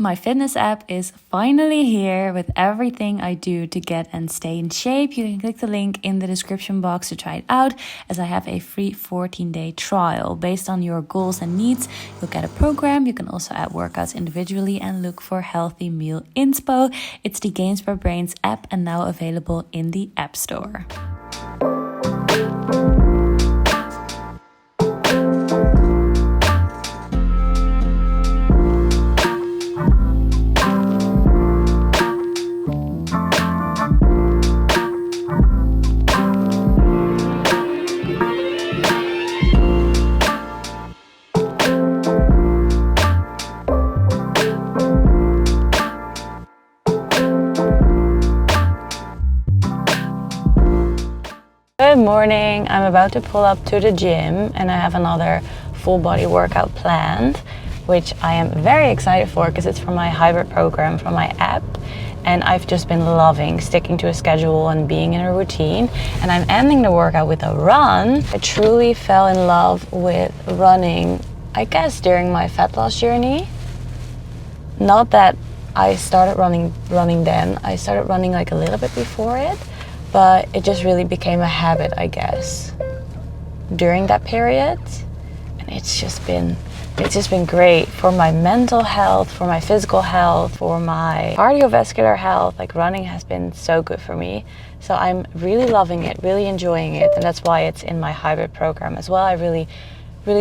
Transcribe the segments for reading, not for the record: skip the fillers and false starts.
My fitness app is finally here with everything I do to get and stay in shape. You can click the link in the description box to try it out, as I have a free 14-day trial. Based on your goals and needs, you'll get a program. You can also add workouts individually and look for healthy meal inspo. It's the Gains by Brains app and now available in the App Store. Good morning. I'm about to pull up to the gym and I have another full body workout planned, which I am very excited for because it's from my hybrid program from my app, and I've just been loving sticking to a schedule and being in a routine, and I'm ending the workout with a run. I truly fell in love with running, I guess, during my fat loss journey. Not that I started running then. I started running like a little bit before it, but it just really became a habit, I guess, during that period. And it's just been great for my mental health, for my physical health, for my cardiovascular health. Like, running has been so good for me. So I'm really loving it, really enjoying it. And that's why it's in my hybrid program as well. I really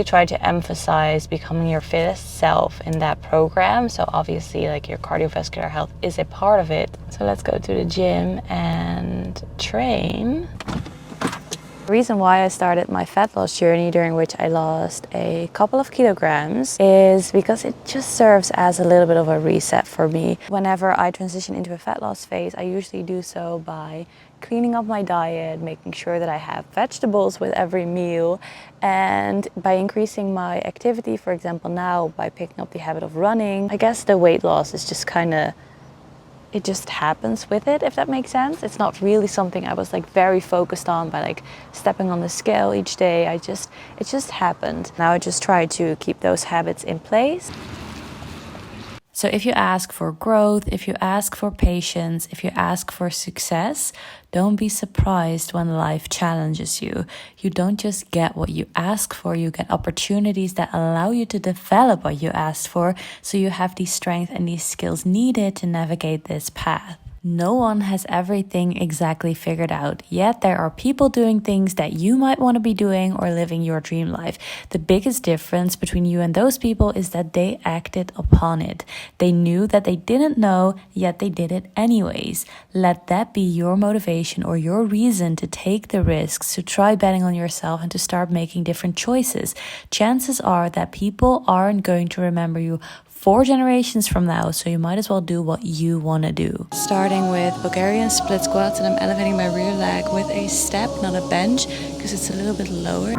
try to emphasize becoming your fittest self in that program. So obviously, like, your cardiovascular health is a part of it. So let's go to the gym and train. The reason why I started my fat loss journey, during which I lost a couple of kilograms, is because it just serves as a little bit of a reset for me. Whenever I transition into a fat loss phase, I usually do so by cleaning up my diet, making sure that I have vegetables with every meal, and by increasing my activity. For example, now by picking up the habit of running, I guess the weight loss is just it just happens with it, if that makes sense. It's not really something I was like very focused on by like stepping on the scale each day. It just happened. Now I just try to keep those habits in place. So if you ask for growth, if you ask for patience, if you ask for success, don't be surprised when life challenges you. You don't just get what you ask for, you get opportunities that allow you to develop what you asked for, so you have the strength and these skills needed to navigate this path. No one has everything exactly figured out, yet there are people doing things that you might want to be doing or living your dream life. The biggest difference between you and those people is that they acted upon it. They knew that they didn't know, yet they did it anyways. Let that be your motivation or your reason to take the risks, to try betting on yourself and to start making different choices. Chances are that people aren't going to remember you 4 generations from now, so you might as well do what you want to do. Starting with Bulgarian split squats, and I'm elevating my rear leg with a step, not a bench, because it's a little bit lower.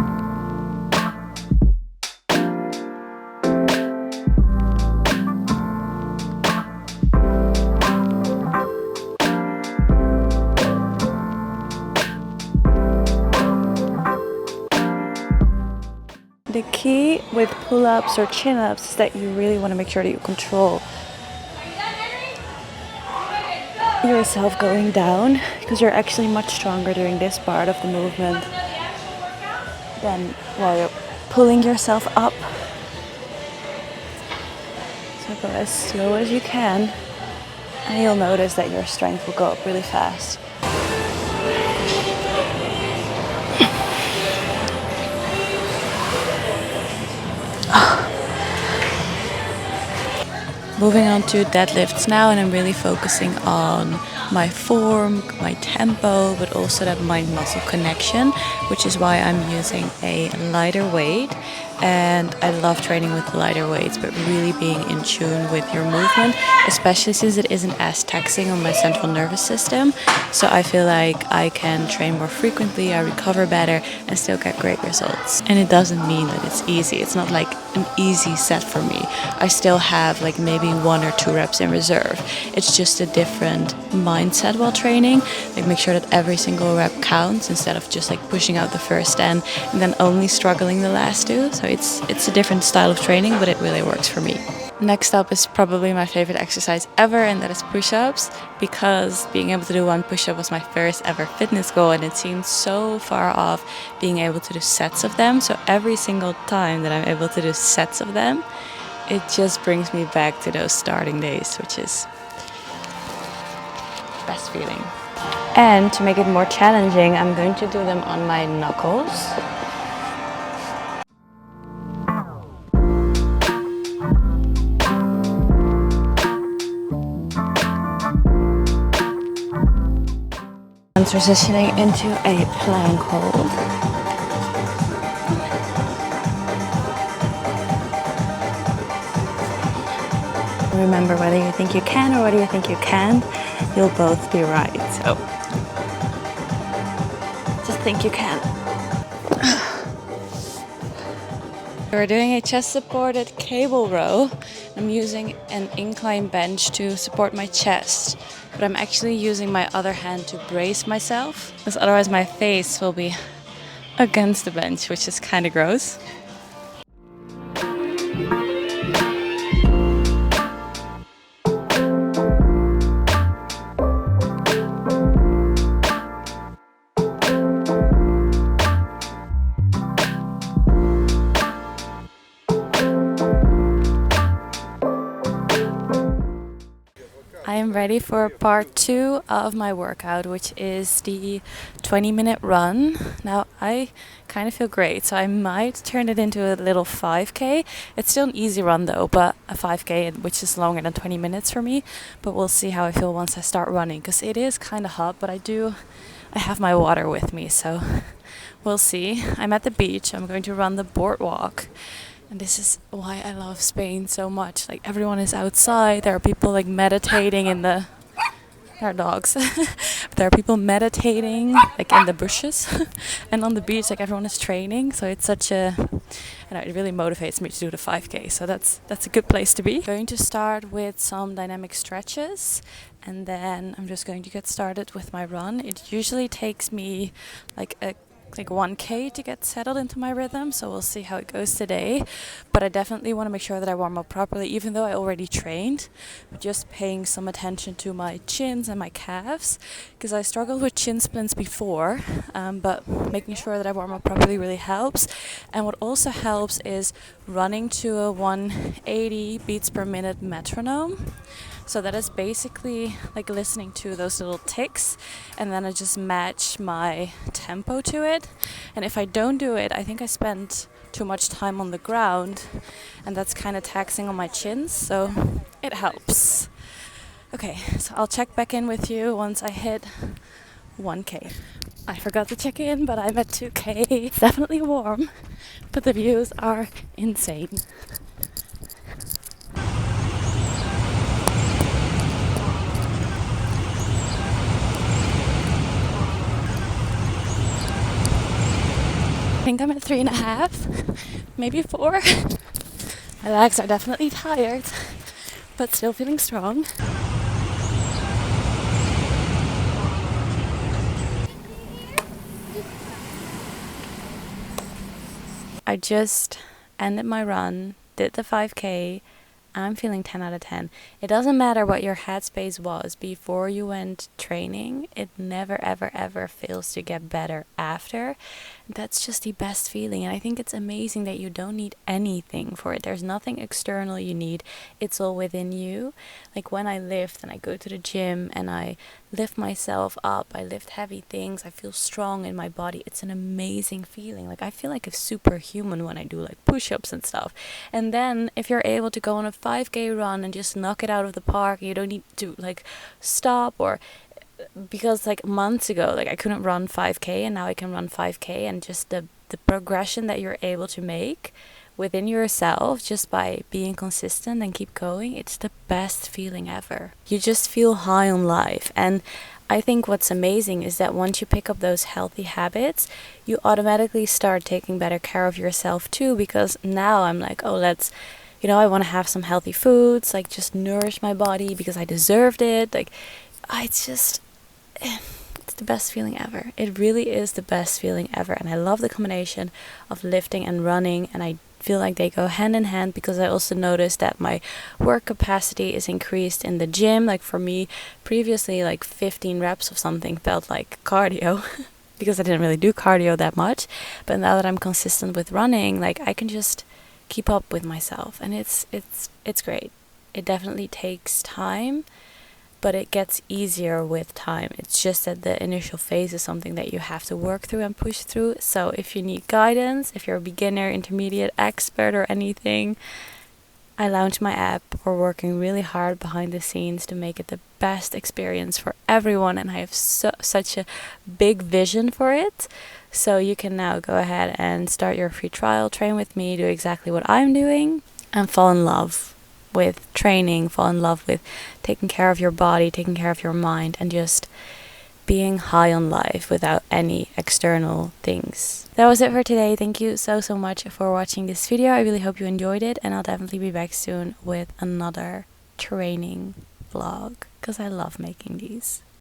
The key with pull-ups or chin-ups is that you really want to make sure that you control yourself going down, because you're actually much stronger during this part of the movement than while you're pulling yourself up. So go as slow as you can, and you'll notice that your strength will go up really fast. Moving on to deadlifts now, and I'm really focusing on my form, my tempo, but also that mind-muscle connection, which is why I'm using a lighter weight. And I love training with lighter weights, but really being in tune with your movement, especially since it isn't as taxing on my central nervous system. So I feel like I can train more frequently, I recover better, and still get great results. And it doesn't mean that it's easy. It's not like an easy set for me. I still have like maybe 1 or 2 reps in reserve. It's just a different mindset while training. Like, make sure that every single rep counts instead of just like pushing out the first 10 and then only struggling the last 2. So it's a different style of training, but it really works for me. Next up is probably my favorite exercise ever, and that is push-ups, because being able to do one push-up was my first ever fitness goal, and it seemed so far off being able to do sets of them. So every single time that I'm able to do sets of them, it just brings me back to those starting days, which is best feeling. And to make it more challenging, I'm going to do them on my knuckles. I'm transitioning into a plank hold. Remember, whether you think you can or whether you think you can't, you'll both be right. So just think you can. We're doing a chest supported cable row. I'm using an incline bench to support my chest, but I'm actually using my other hand to brace myself, because otherwise my face will be against the bench, which is kind of gross. I am ready for part 2 of my workout, which is the 20-minute run. Now I kind of feel great, so I might turn it into a little 5k. It's still an easy run though, but a 5k, which is longer than 20 minutes for me. But we'll see how I feel once I start running, because it is kind of hot, but I have my water with me, so we'll see. I'm at the beach. I'm going to run the boardwalk. And this is why I love Spain so much. Like, everyone is outside. There are people like meditating in the... There are dogs. There are people meditating like in the bushes. And on the beach, like, everyone is training. So it's such a... it really motivates me to do the 5k. So that's a good place to be. I'm going to start with some dynamic stretches. And then I'm just going to get started with my run. It usually takes me like 1k to get settled into my rhythm, so we'll see how it goes today. But I definitely want to make sure that I warm up properly, even though I already trained, but just paying some attention to my chins and my calves, because I struggled with chin splints before, but making sure that I warm up properly really helps. And what also helps is running to a 180 beats per minute metronome. So that is basically like listening to those little ticks, and then I just match my tempo to it. And if I don't do it, I think I spend too much time on the ground, and that's kind of taxing on my chins, so it helps. Okay, so I'll check back in with you once I hit 1k. I forgot to check in, but I'm at 2k. It's definitely warm, but the views are insane. I think I'm at 3.5, maybe 4. My legs are definitely tired, but still feeling strong. I just ended my run, did the 5k. I'm feeling 10 out of 10. It doesn't matter what your headspace was before you went training. It never, ever, ever fails to get better after. That's just the best feeling. And I think it's amazing that you don't need anything for it. There's nothing external you need. It's all within you. Like when I lift and I go to the gym and I lift myself up, I lift heavy things, I feel strong in my body. It's an amazing feeling. Like I feel like a superhuman when I do like push-ups and stuff. And then if you're able to go on a 5k run and just knock it out of the park, you don't need to like stop, or because like months ago like I couldn't run 5k and now I can run 5k, and just the progression that you're able to make within yourself just by being consistent and keep going, it's the best feeling ever. You just feel high on life. And I think what's amazing is that once you pick up those healthy habits, you automatically start taking better care of yourself too, because now I'm like, oh, I want to have some healthy foods, like just nourish my body because I deserved it. Like, it's the best feeling ever. It really is the best feeling ever. And I love the combination of lifting and running, and I feel like they go hand in hand, because I also noticed that my work capacity is increased in the gym. Like for me, previously, like 15 reps of something felt like cardio because I didn't really do cardio that much. But now that I'm consistent with running, like I can just keep up with myself, and it's great. It definitely takes time, but it gets easier with time. It's just that the initial phase is something that you have to work through and push through. So if you need guidance, if you're a beginner, intermediate, expert or anything, I launched my app. We're working really hard behind the scenes to make it the best experience for everyone, and I have such a big vision for it. So you can now go ahead and start your free trial, train with me, do exactly what I'm doing, and fall in love with training, fall in love with taking care of your body, taking care of your mind, and just being high on life without any external things. That was it for today. Thank you so much for watching this video. I really hope you enjoyed it, and I'll definitely be back soon with another training vlog, because I love making these.